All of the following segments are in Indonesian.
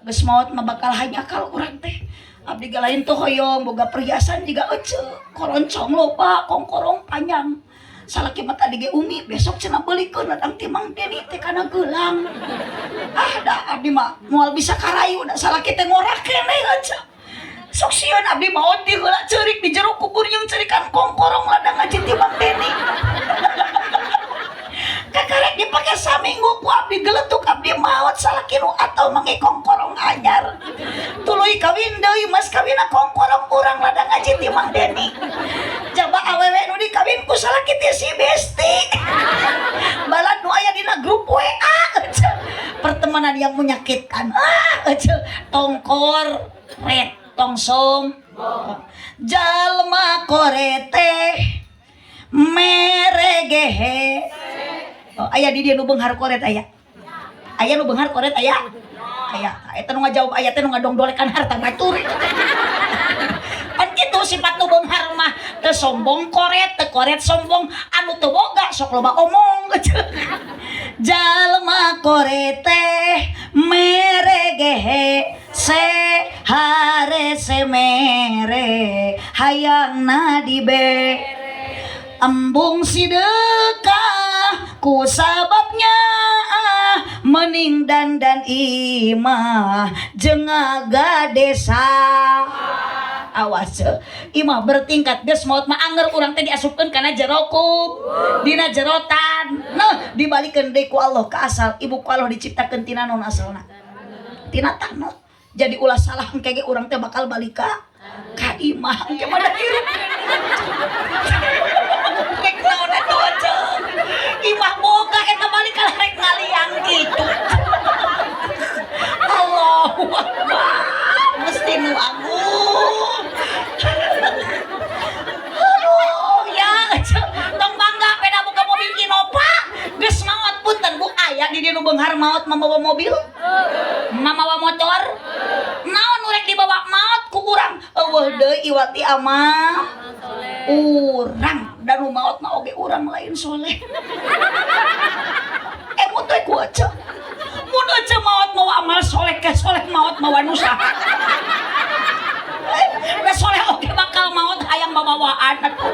geus maot mah bakal hanyakal urang teh. Abdi galain tuh hoyong boga perhiasan juga ece koroncong loba kongkorong panjang. Salaki mah tadi ge umi besok cenah beulikeun ladang ti Mang Deni teh kana geulang. Da abdi mah moal bisa karayu da salaki teh ngorak keneh aja. Sok sieun abdi maot di heula ceurik di jero kubur yang ceurikan kongkorong ladang aja ti Mang Deni. Kakarek dipake saminggu ku abdi geletuk abdi maot salaki nu atau mange kongkorong anyar. Tuluy kawin deui mas kawina kongkorong urang ladang aja ti Mang Deni. Jaba awewe nu dikawin ku salaki ti si Besti. Balad nu aya dina grup WA. Pertemanan yang menyakitkan. Tongkor ret tongsom. Jalma korete meregehe. Aya di dia nu beunghar koret aya. Aya nu beunghar koret aya. Aya. Eta nu ngajawab aya teh nu ngadongdolekan harta batur. Kan kitu sifat nu beunghar mah teu sombong koret, teu koret sombong, anu teu boga sok loba omong. Jalma korete meregehe se hare se mere hayangna dibe embung sidekah ku sababnya mening dan imah jeung desa. Awas imah bertingkat geus maot mah anger urang teh diasupkeun kana jero kub dina jerotan nah dibalikeun deui ku Allah ka asal ibu ku Allah diciptakeun tina naon asalna tina tanah jadi ulah salah engke ge urang teh bakal balik ka imah engke mah da hirup rek naon atuh aja imah boga eta balik ka rek ngaliang kitu. Allahu Akbar mesti nu agung. Aduh ya tong bangga peda buka mobil Innova geus maot punten Bu aya di dieu nu beunghar maot mamawa mobil mamawa motor naon nu rek dibawa maot ku urang eueuh deui iwati amah urang dan nu maot mah oge urang lain soleh mun teh ku aja mun aja maot mawa amal soleh ke soleh maot mawa nu saha da soleh oge bakal maot hayang babawaan atuh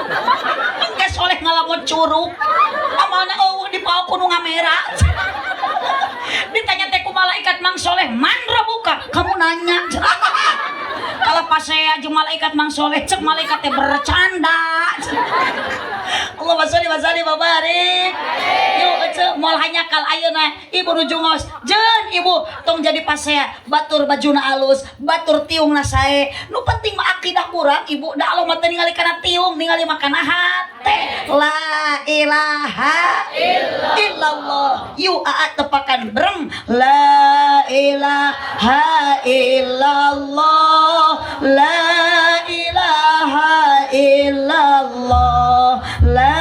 engke soleh ngalamot curug amalna eueuh dipaok ku nu ngamera ditanya teh ku malaikat Mang Soleh man rabuka kamu nanya kalau pas saya jeung malaikat Mang Soleh cek malaikat teh bercanda. Allahumma sholli wa sallim wa barik. Yuk ece moal hanyakal ayeuna ibu nuju ngaos jeun ibu tong jadi pas saya batur bajuna alus batur tiungna sae nu penting mah akidah urang ibu da Allah mah teu ningali kana tiung ningali makana hate la ilaha illallah yu aa tepakan brem la ilaha illallah la ilaha illallah la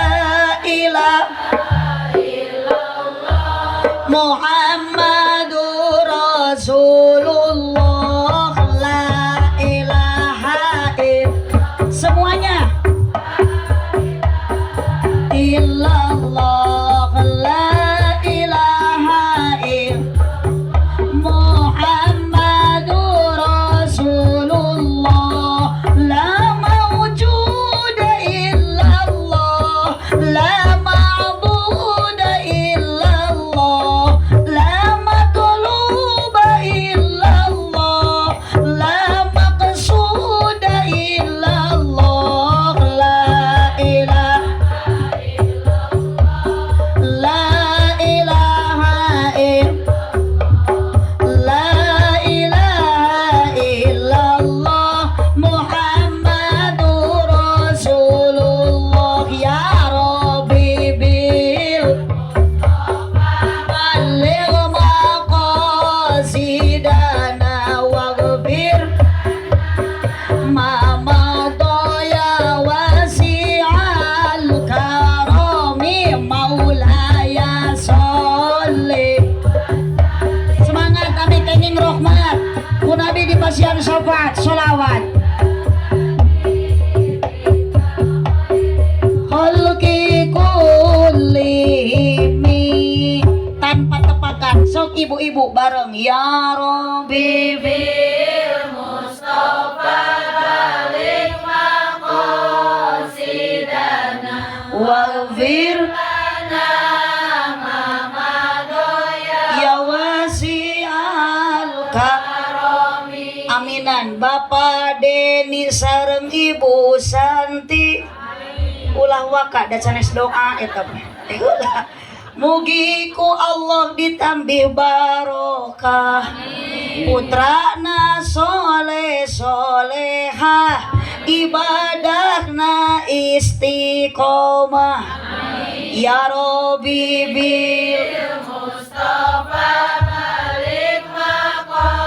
ilaha illallah Muhammadur Rasulullah la ilaha illallah semuanya illallah la ilaha illallah Muhammadur Rasulullah la mawjuda illallah la ma'buda illallah la matluba illallah la maqsuda illallah la ilaha la ilaha la ilaha illallah Muhammadur Rasulullah ya Rabbi bil baligh maqasidana waghfir ma madaya wasi'al karami maulaya sholli semangat kami kenging rahmat ku nabi di pasian syafaat sholawat khalqi kullimi tanpa tepakan sok ibu-ibu bareng ya Rabbi bil Mustafa balik maqasidana waghfir lana ya wasi'al karami. Aminan Bapak Deni sareng Ibu Santi ulah waka da sanes doa eta ulah mugi ku Allah ditambih barokah putrana soleh solehah ibadahna istiqomah ya Rabbi bil Mustafa balik maqasidana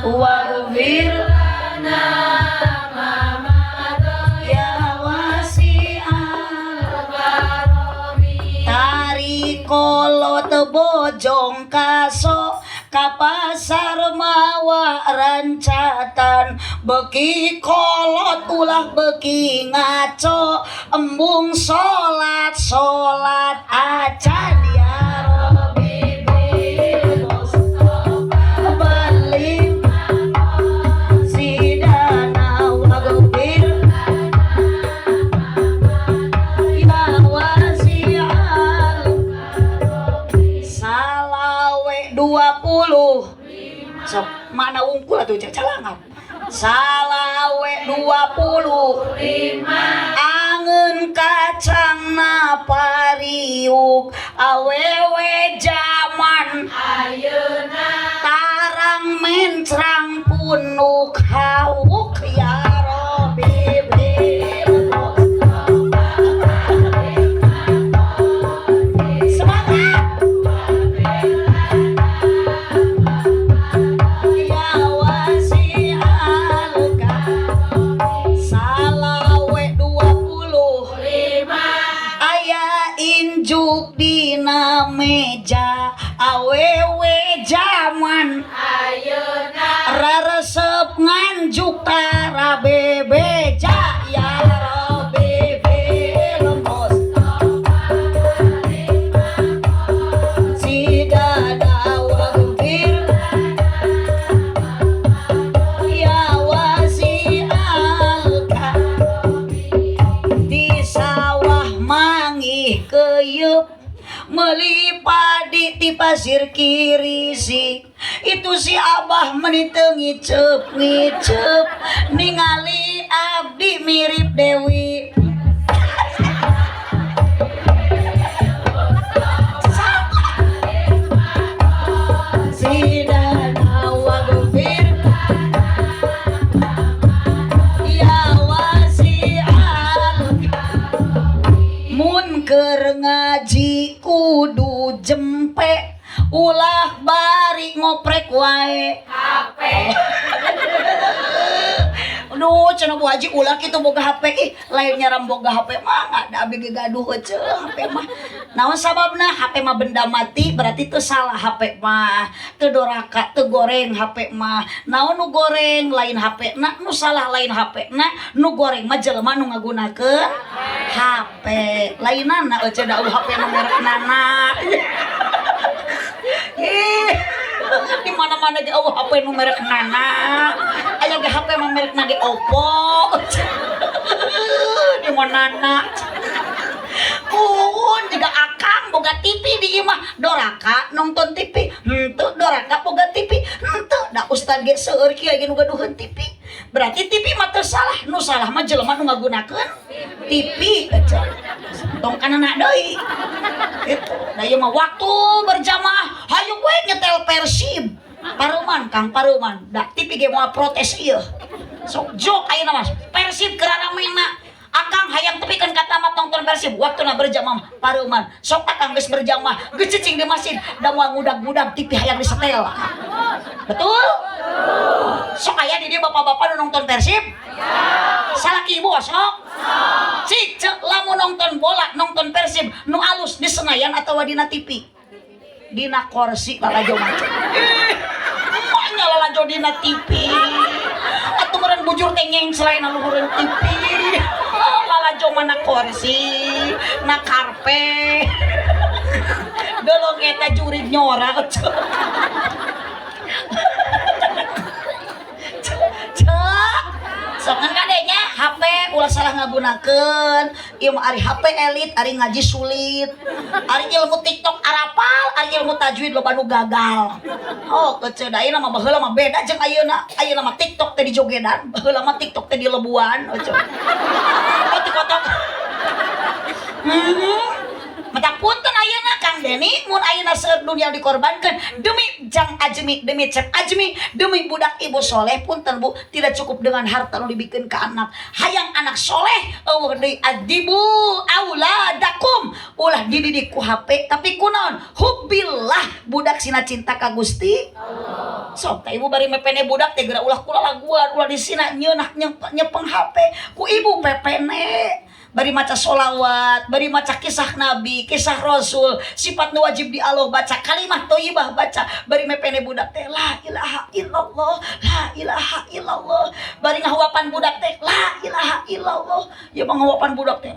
waghfir lana kolot bojong kaso ka pasar mawa rancatan beki kolot ulah beki ngaco embung salat salat acan ya Rabbi bil Mustafa balik sidana waghfir ya wasi'al 20 sok mana ungkul atuh calangap salawe 25 angeun kacangna pariuk awewe zaman ayeuna tarang mencrang punuk hauk ya Rabbi bil dina meja awewe zaman ayeuna raresep nganjuk tara bebeja ya Rabbi bil Mustafa sidana waghfir ya wasi'al di sawah mangih keyeup meuli padi ti pasir kirisi itu si Abah meniteu ngiceup ngiceup ningali abdi mirip Dewi sidana waghfir ya wasi'al mun keur ngaji kudu jempe ulah bari ngoprek wae HP. Aduh cenah Bu Haji ulah kitu boga HP ih lain nyaram boga HP mah ada abdi gaduh heuceu HP mah. Naon sababna HP mah benda mati berarti teu salah HP mah. Teu doraka teu goreng HP mah. Naon nu goreng lain HP-na nu salah lain HP-na nu goreng mah jelema nu ngagunakeun HP. Lainana eueuh da HP nu merekna. Di mana-mana ge eueuh HP nu merekna. Aya ge HP mah merekna ge Oppo. Di manana. Juga akang boga TV di imah doraka nonton TV. Henteu doraka boga TV. Henteu da ustad ge seueur kieu ge nu gaduheun TV. Berarti TV mah teu salah, nu salah mah jelema nu ngagunakeun TV. Tong kanana deui. Gitu. Da ieu mah waktu berjamaah hayu we nyetel Persib. Paruman Kang Paruman, da TV ge moal protes ieu. Sok jok ayeuna Mas. Persib keramena akang hayang tepikeun ka tamat nonton Persib waktuna berjamaah Paruman. Sok akang geus berjamaah geus cicing di masjid da moal ngudag-ngudag TV hayang disetel. Betul? Sok aya di dieu bapak-bapak nu nonton Persib? Salaki ibu sok? Cik lamun nonton bola nonton Persib nu alus di Senayan atau dina TV? Dina kursi lalajo maco. Maknya lalajo dina TV. Atuh meureun bujur teh nyeng selain luhureun TV. Lalajo mana kursi, na karpet. Dolong eta jurid nyora. Cek. Sokan kadenya HP ulah salah ngagunakeun. Ieu mah ari HP elit, ari ngaji sulit. Ari ilmu TikTok arapal, ari ilmu tajwid loba nu gagal. Oh, keceu da ieu mah baheula mah beda jeung ayeuna. Ayeuna mah TikTok teh di jogedan, baheula mah TikTok teh di lebuan. Oh, kotok. Matak punten ayeuna Kang Deni mun ayeuna seueur dunia dikorbankan demi Jang Ajmi, demi Cep Ajmi, demi budak ibu soleh punten Bu, tidak cukup dengan harta nu dibikeun ka anak. Hayang anak soleh eueuh deui adibu auladakum, ulah dididik ku HP tapi kunaon? Hubbillah, budak sina cinta ka Gusti Allah. Sok teh ibu bari mepene budak teh geura ulah kula laguan, ulah disina nyeunah nyepeng HP ku ibu pepene. Bari maca sholawat, bari maca kisah Nabi, kisah Rasul, sifat nu wajib di Allah, baca kalimat thayyibah, baca bari mepene budak teh la ilaha illallah, la ilaha illallah. Bari ngahawapan budak teh la ilaha illallah. Ya ngahawapan budak teh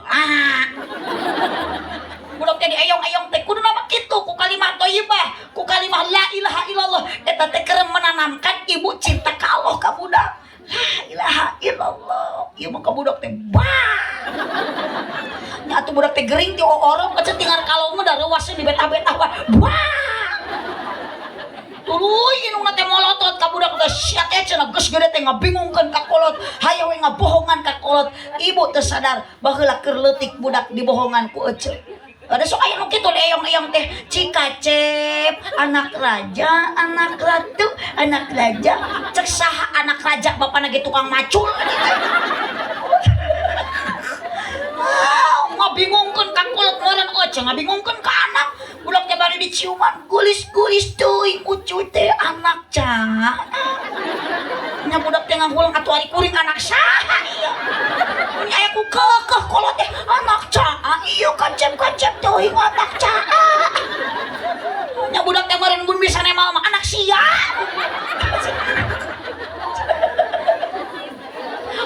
budak teh diayong-ayong teh kudu mah kitu ku kalimat thayyibah, ku kalimat la ilaha illallah. Eta teh keur menanamkan ibu cinta ka Allah ka budak. La ilaha illallah. Ieu mah ka budak teh nya atuh budak teh gering ti orok kecet tinggal kalau mah da reuas di beta-beta wah. Tuluy inungna teh molotot ka budak teh sia teh cenah geus gede teh ngabingungkeun ka kolot, hayang we ngabohongan ka kolot. Ibu teu sadar baheula keur leutik budak dibohongan ku ece. Ada sok aya nu kitu eyong-eyong teh Cikacep, anak raja, anak ratu, anak raja. Cek saha anak raja bapana ge tukang macul. Ngabingungkeun ka kolot meureun ece, ngabingungkeun ka anak. Budak teh bari diciuman, gulis-gulis teuing ucuy teh anak cah. Nya budak teh nganggulang atuh ari kuring anak saha ieu. Nya aya ku keukeuh kolot teh anak cah. Ieu kacep-kacep teuing anak cah. Nya budak teh meureun mun bisa nemal mah anak sia.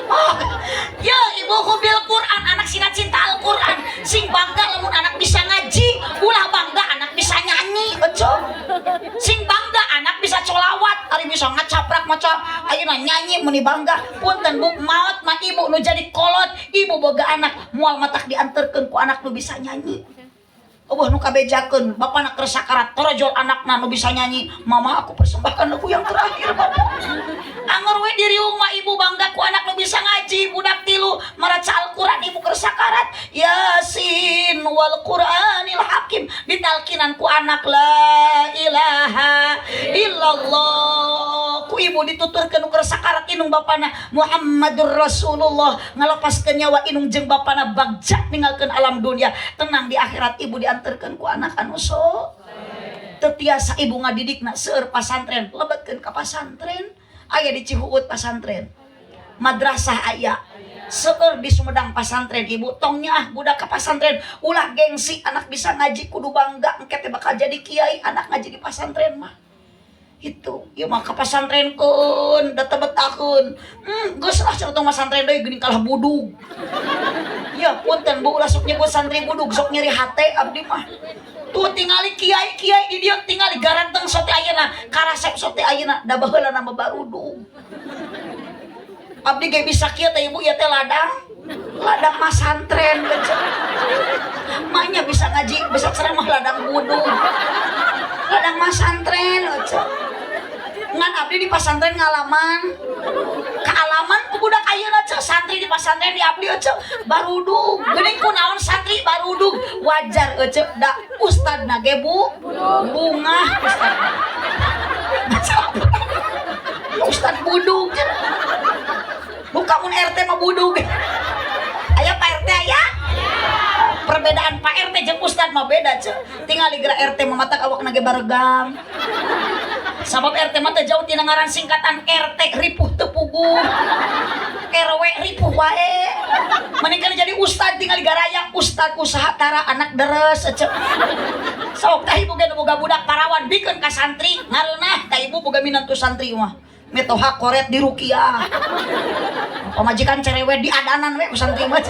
Oh, ya ibu hubil Quran, anak sina cinta Al-Quran. Sing bangga lamun anak bisa ngaji, ulah bangga anak bisa nyanyi, betul. Sing bangga anak bisa colawat, ari bisa ngacaprak maca ayeuna nyanyi meni bangga. Punten Bu, maot mah ibu nu jadi kolot, ibu boga anak moal matak dianterkeun ku anak nu bisa nyanyi. Eueuh nu kabejakeun, bapana keur sakarat torojol anakna nu bisa nyanyi. Mama aku persembahkan lagu yang terakhir, Bapak. Angger we di riung mah ibu bangga ku anak nu bisa ngaji, budak tilu maraca Al-Qur'an ibu keur sakarat. Yasin wal Qur'anil Hakim, ditalkinan ku anak la ilaha illallah. Ku ibu dituturkeun nu keur sakarat inung bapana Muhammadur Rasulullah, ngalapaskeun nyawa inung jeung bapana bagja ninggalkeun alam dunia. Tenang di akhirat ibu dianterkeun ku anak anu sok. Teu tiasa ibu ngadidikna seueur pasantren, lebetkeun ka pasantren. Aya di Cihuut pasantren, madrasah aya, seueur di Sumedang pasantren. Ibu tongnya budak ka pasantren ulah gengsi anak bisa ngaji kudu bangga engke teh bakal jadi kiai anak ngaji di pasantren mah. Itu ieu mah ka pasantrenkeun da teu betakeun. Geus lah cenah tong pasantren deui geuning kalah budug. Ya punten Bu, ulah sok nyebut santri budug, sok nyeri hate abdi mah. Tuh tingali kiai-kiai di dieu tingali garanteng sote ayeuna, karasep sote ayeuna, da baheula nama barudung. Abdi ge bisa kieu teh Ibu, ieu teh ladang mah santren becer. Mahnya bisa ngaji, bisa ceramah ladang budug. Ladang mah santren becer. Ngan abdi di pasantren ngalaman kealaman budak ayeuna cek santri di pasantren di abdi cek barudug geuning kunaon santri barudug wajar cek da ustadna ge bunga ustad budug buka mun RT mah budug aya Pak RT aya perbedaan Pak RT jeung ustad mah beda cek tinggal di gerak RT mah matak awakna ge baregam. Sabab RT mah teh jauh tina ngaran singkatan RT ripuh teu puguh. RW ripuh wae. Mending jadi ustad tinggal digaraya ustad usaha tara anak deres ecep. Sok tah ibu ge boga budak parawan bikeun ka santri ngareunah tah ibu boga minantu santri mah. Metoha koret di rukiah. Pamajikan cerewet di adanan we ku santri mah.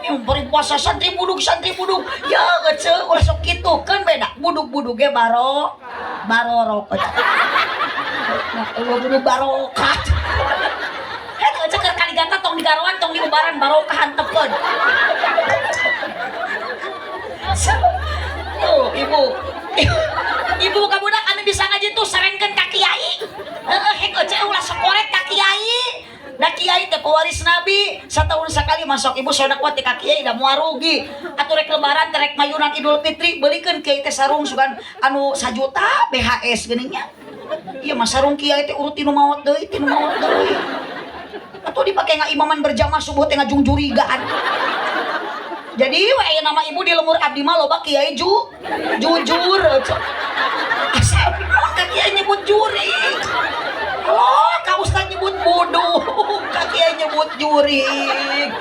yang beri puasa santri buduk ya ngece ulah sok kitu kan beda buduk ge barorok nah buduk barokat ngece keur kaligata tong digaroan tong diubaran barokah hantepeun tuh ibu kabudak anu bisa ngaji tuh serengkeun ka kiai ngece ulah sekorek ka kiai. Da kiai teh pewaris nabi setahun sekali masuk ibu sodak kuat ka kiai da moal rugi atuh rek lebaran teh rek mayunan Idul Fitri beulikeun kiai teh sarung sugan anu 1 juta BHS geuning nya ieu mah sarung kiai teh urut tinu maot deui atuh dipake ngaimaman berjamaah subuh teh ngajungjurigaan jadi we aya nama ibu di lemur abdi mah loba kiai jujur asal ka kiai nyebut juri oh ka ustaz nyebut bodoh ka kiai nyebut jurig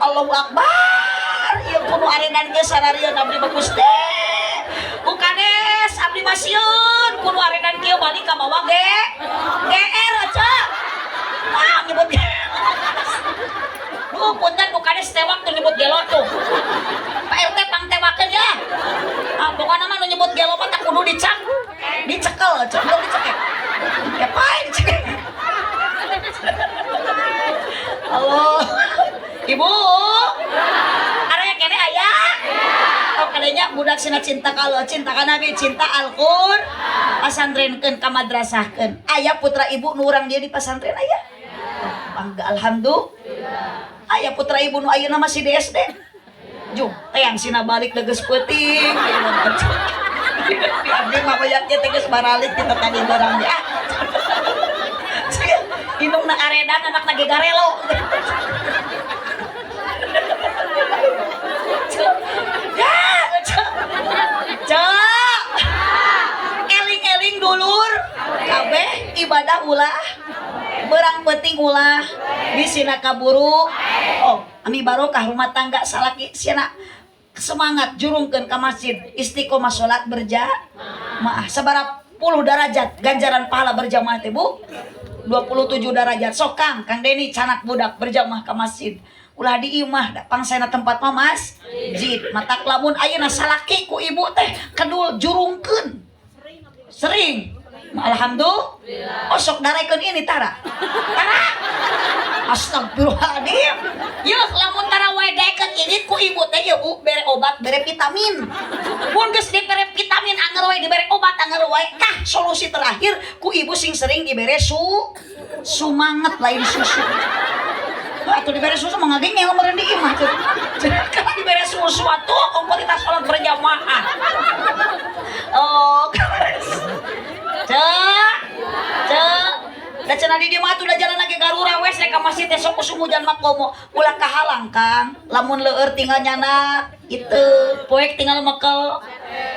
Allahu Akbar ieu kudu arenan ge sararieu abdi bagus teh bukades abdi masieun kudu arenan kieu balik ka bawah GR aja nyebut punten bukades tewak tuh nyebut gelo tuh Pak RT pang tewakeun ya pokokna mah nu nyebut gelo mah tak kudu dicekel aja kudu dicekel ya pae dicekel halo ibu araya kene aya oh kadenya budak sina cinta kalau cinta ka nabi cinta Al-Qur'an pasantrenkeun ka madrasahkeun aya putra ibu nu urang dia di pasantren aya bangga alhamdulillah aya putra ibu nu ayeuna masih di SD jung tayang sina balik leges peuting di abdi mah bayaknya teh geus baralik kita tadi barang ya indungna aredan anakna ge garelo eling-eling dulur kabeh ibadah ulah berang penting ulah bisina kaburu oh ami barokah rumah tangga salaki siana semangat jurungkeun ka masjid istiqomah salat berjamaah sabaraha puluh derajat ganjaran pahala berjamaah teh Bu 27 derajat sokang Kang Deni canak budak berjamaah ka masjid ulah di imah da pangsana tempat mah masjid matak lamun ayeuna salaki ku ibu teh kedul jurungkeun sering alhamdulillah oh sok darekeun ini tara astagfirullahaladzim yeuh lamun tara wae daekeun ini ku ibu teh ya Bu bere obat bere vitamin mun geus dibere vitamin anger wae dibere obat anger wae tah solusi terakhir ku ibu sing sering dibere sumanget lain susu atuh dibere susu mah ngagengel meureun di imah tuh kalau dibere susu atuh ongko kita salat berjamaah oh cek da cenah di dieu mah tuh da jalan lagi garura wes rek ka masjid teh sok usum hujan makomo ulah kahalang Kang lamun leueur tinggal nyanak itu poek tinggal mekel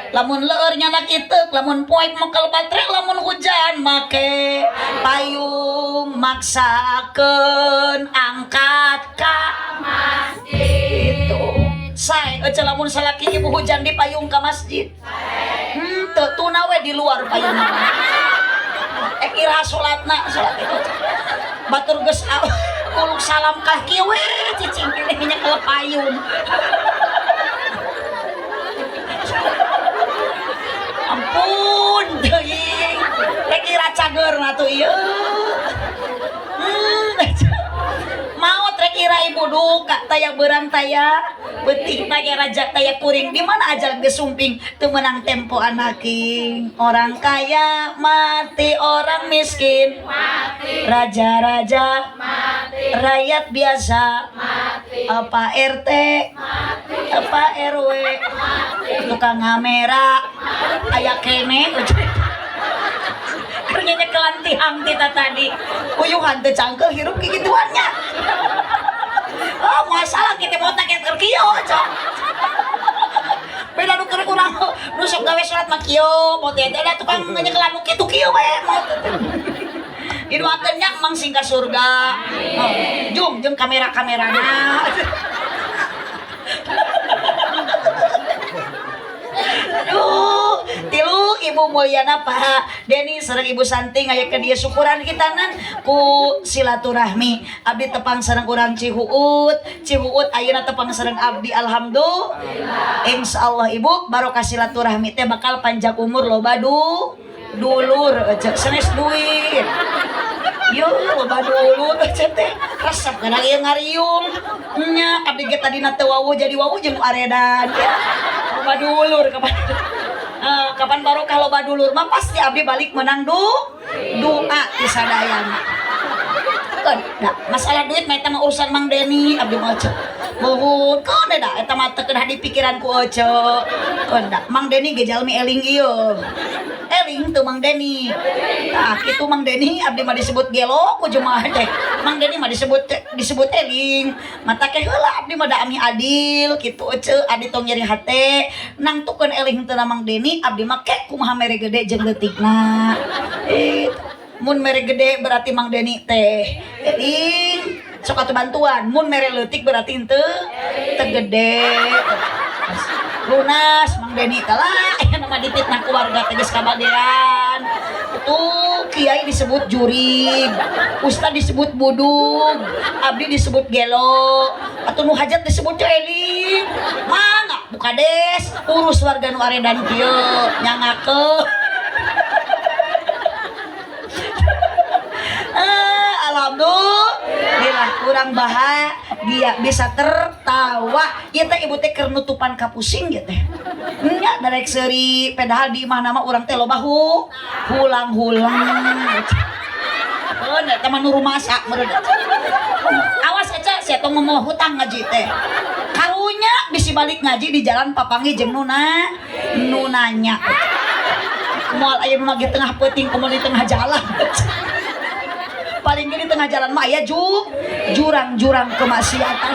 lamun leueur nyanak itu lamun poek mekel batre lamun hujan make payung maksakeun angkat ka masjid itu sae ece lamun salaki ibu hujan di payung ka masjid teu tuna we di luar payungna kira salatna salat itu batur geus uluk salam ka kieu we cicing teh nya ke payung ampun teuing rek kira cageurna tuh ieu maot rek kira ibu duka taya beurang taya beuting taya raja taya kuring di mana aja geus sumping teu meunang tempo anaking orang kaya mati orang miskin mati raja-raja mati rakyat biasa mati apa RT mati apa RW mati tukang kamera aya kene kerjanya kelantihang kita tadi uyuhan teu cangkel hirup kigituannya oh masalah kita mau tak kieu cok beda nu keur urang nu sok gawe salat mah kieu mau teh da tukang nyekelan nu kitu kieu we mau didoakeun nya mang sing ka surga oh, jum jeung kamera-kamerana Aduh, tilu Ibu Mulyana Pak Deni sareng Ibu Santi ngayakeun dieu syukuran kitanan ku silaturahmi. Abdi tepang sareng urang Cihuut ayeuna tepang sareng abdi alhamdulillah. Insyaallah Ibu barokah silaturahmi teh bakal panjang umur loba dulur cek sanes duit. Yo loba dulur cek teh resep kana ieu ngariung nya abdi ge tadina teu wawu jadi wawu jeung aredan ya. Loba dulur kapan barokah loba dulur mah pasti abdi balik menang doa di sadayana. Nah, masalah duit mah eta mah urusan Mang Deni abdi mah cek. Mohon kau dah eta mah teu kedah di pikiranku oce. Konda Mang Deni ge jalmi eling ieu. Eling tuh Mang Deni. Tah kitu Mang Deni abdi mah disebut gelo ku jemaah teh. Mang Deni mah disebut eling. Mata ke heula abdi mah da ami adil kitu oce adi tong nyeri hate. Nang tukeun eling teu Mang Deni abdi mah ke kumaha mere gede jeung leutikna. Mun mere gede berarti Mang Deni teh eling sok atuh bantuan. Mun mere leutik berarti henteu tegede lunas Mang Deni kalah nama dititna keluarga teh geus kabagean. Tuh kiai disebut jurig, ustad disebut budug, abdi disebut gelo, atuh nu hajat disebut eling. Mangga bukades urus warga nu aredan kieu nyangakeun. Alhamdulillah kurang bahagia bisa tertawa. Ieu teh ibu teh keur nutupan kapusing ge teh. Nya darek seuri padahal di imah nama urang teh loba hulang-hulang. Oh, nya teh mah nu rumasa meureun. Awas aja sia tong mau hutang ngaji teh. Karunya bisi balik ngaji di jalan papangi jeung nunanya. Moal aya nu lagi tengah peuting komo di tengah jalan. Paling gini tengah jalan mah aya jurang-jurang kemaksiatan.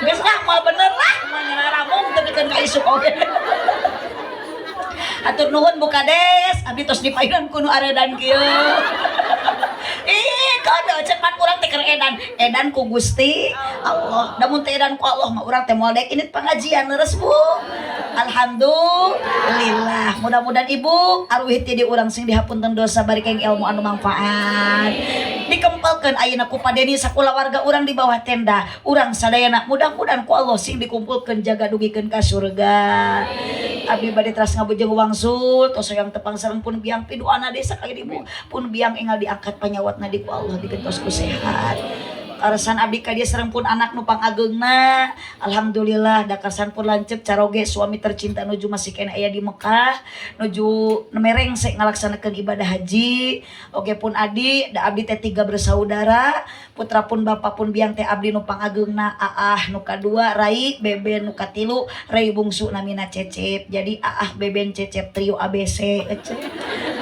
Geus lah moal bener lah moal ngararamung teu pikeun ka isuk oge. Atur nuhun Bukades abdi tos dipainan ku nu aredan kieu. Kada cek pan urang teh keur edan ku Gusti Allah. Da mun teh edan ku Allah mah urang teh moal daek init pangajian leres Bu. Alhamdulillah. Mudah-mudahan Ibu aruh ti di urang sing dihapunten dosa bari keng ilmu anu manfaat. Dikempelkeun ayeuna ku Padeni sakula warga urang di bawah tenda. Urang sadayana mudah-mudahan ku Allah sing dikumpulkeun jaga dugikeun ka surga. Abdi bade teras ngabujeng wangsul tos yang tepang sareng pun biang pidoana desa ka Ibu. Pun biang enggal diangkat panyawatna di ku Allah digentos ku sehat. Arasan abdi ka dia sareng pun anak nu pangageungna alhamdulillah da karsan pun lanceuk caroge suami tercinta nuju masih kena aya di Mekah nuju nemereng se ngalaksanakeun ibadah haji oge pun adi da abdi teh 3 bersaudara putra pun bapa pun biang teh abdi nu pangageungna Aah nu kadua Rai Beben nu katilu Rai bungsu namina Cecep jadi Aah Beben Cecep trio ABC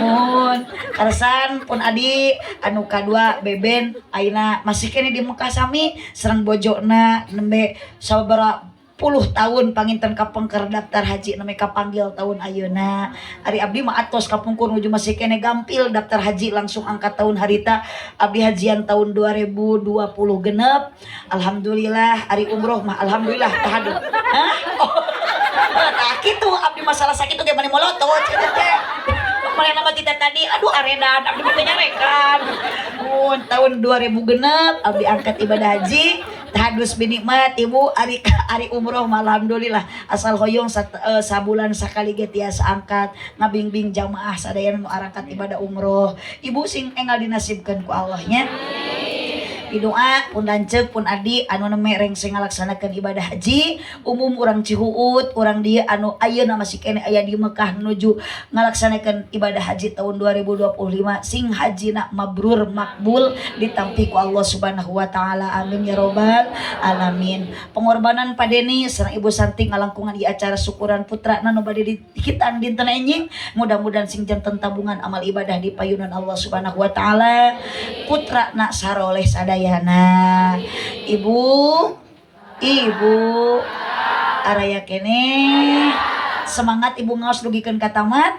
mun karsan pun adi anu kadua Beben ayeuna masih kene di Mekah sami serang bojona nembe sabaraha puluh tahun panginten kapengker daftar haji nembe kapanggil tahun ayeuna ari abdi mah atos kapungkur nuju masih kene gampil daftar haji langsung angkat tahun harita abdi hajian tahun 2020 genep alhamdulillah ari umroh mah alhamdulillah tahadeuh nah kitu abdi masalah sakitu ge mani molotot teh mulai nama kita tadi aduh aredan abdi teh nyarekan tahun 2000 genep abdi angkat ibadah haji tahadus binikmat Ibu ari umroh alhamdulillah asal hoyong sabulan sakali ge tiasa angkat ngabingbing jamaah sadayana nu arangkat ibadah umroh Ibu sing enggal dinasibkeun ku Allah nya doa pun lanceuk pun adi anu nemereng sing ngalaksanakeun ibadah haji umum urang Cihuut urang dieu anu ayeuna masih kene aya di Mekah nuju ngalaksanakeun ibadah haji tahun 2025 sing hajina mabrur makbul ditampi ku Allah Subhanahu wa taala amin ya robbal alamin. Pengorbanan Padeni sareng Ibu Santi ngalangkungan di acara syukuran putra nu bade dikitan dinten enjing mudah-mudahan sing janten tabungan amal ibadah di payunan Allah Subhanahu wa taala putra na saroleh sadaya Yana ibu araya kene semangat Ibu ngaos dugikeun ka tamat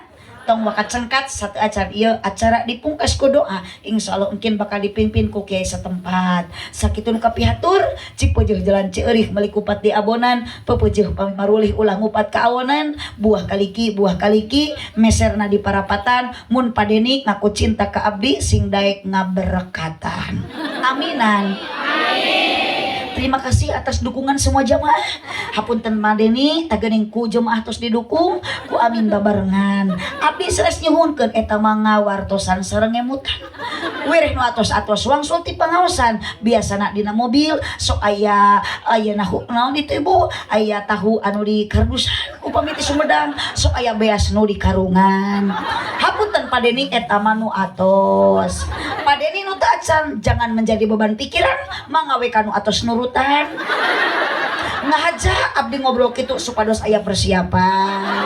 tong wakat sengkat satu acara ieu acara dipungkas ku doa insyaallah mungkin bakal dipimpin ku kiai setempat sakitu nu kapihatur cik peujuh jalan Cieurih meuli kupat di abonan pepeujuh pami marulih ulah ngupat ka awonan buah kaliki meserna di parapatan mun padeni ngaku cinta ka abdi sing daek ngaberkatan aminan. Terima kasih atas dukungan semua jamaah. Hapunten Madeni tagening ku jemaah tos didukung ku amin babarengan. Abdi seres nyuhunkeun eta mangga wartosan sareng ngemutan. Wireh nu atos-atos wangsul ti pangaosan. Biasana dina mobil sok aya naon itu Ibu? Aya tahu anu di kardusan upami ti Sumedang, sok aya beas nu di karungan. Hapunten Padeni eta manu atos. Padeni nu teu acan jangan menjadi beban pikiran manggawe kanu atos nurut ngahaja abdi ngobrol gitu supados aya persiapan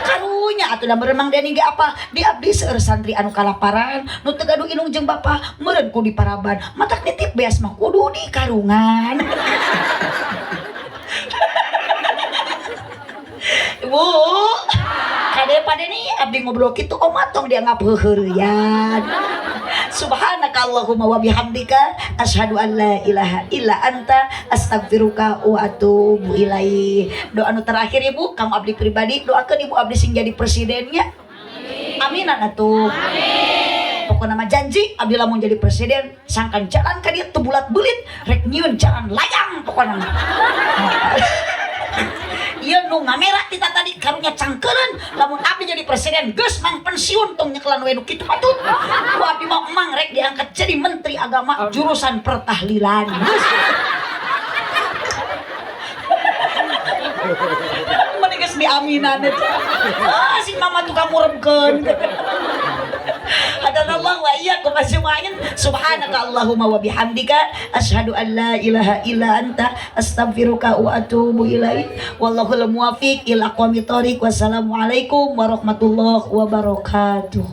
karunya atuh da meremang Deni ge apa di abdi seueur santri anu kalaparan nu teu gaduh inung jeung bapa meureun ku di paraban matak nitip beas mah kudu di karungan. Ibu kade Padeni abdi ngobrol kitu omatong dianggap heureureuyan. Subhanaka Allahumma wa bihamdika asyhadu an la ilaha illa anta astaghfiruka wa atubu ilaih. Doa anu terakhir Ibu kang abdi pribadi doakeun Ibu abdi sing jadi presidennya. Aminan atuh. Amin. Pokona mah janji abdi lamun jadi presiden sangkan jalan ka dieu teu bulat-bulit rek nyieun jalan layang pokona mah. Iya nu ngamera kita tadi karunya cangkeureun lamun abdi jadi presiden geus mang pensiun tong nyekelan we nu kitu patut ku abdi mah emang rek diangkat jadi menteri agama jurusan pertahlilan geus mending geus diaminan si mama tukang muremkeun. Hadanallah wa iyyakum ajmain. Subhanaka Allahumma wa bihamdika asyhadu an la ilaha illa anta astaghfiruka wa atubu ilaik. Wallahul muwaffiq ila aqwamit thoriq. Wassalamualaikum warahmatullahi wabarakatuh.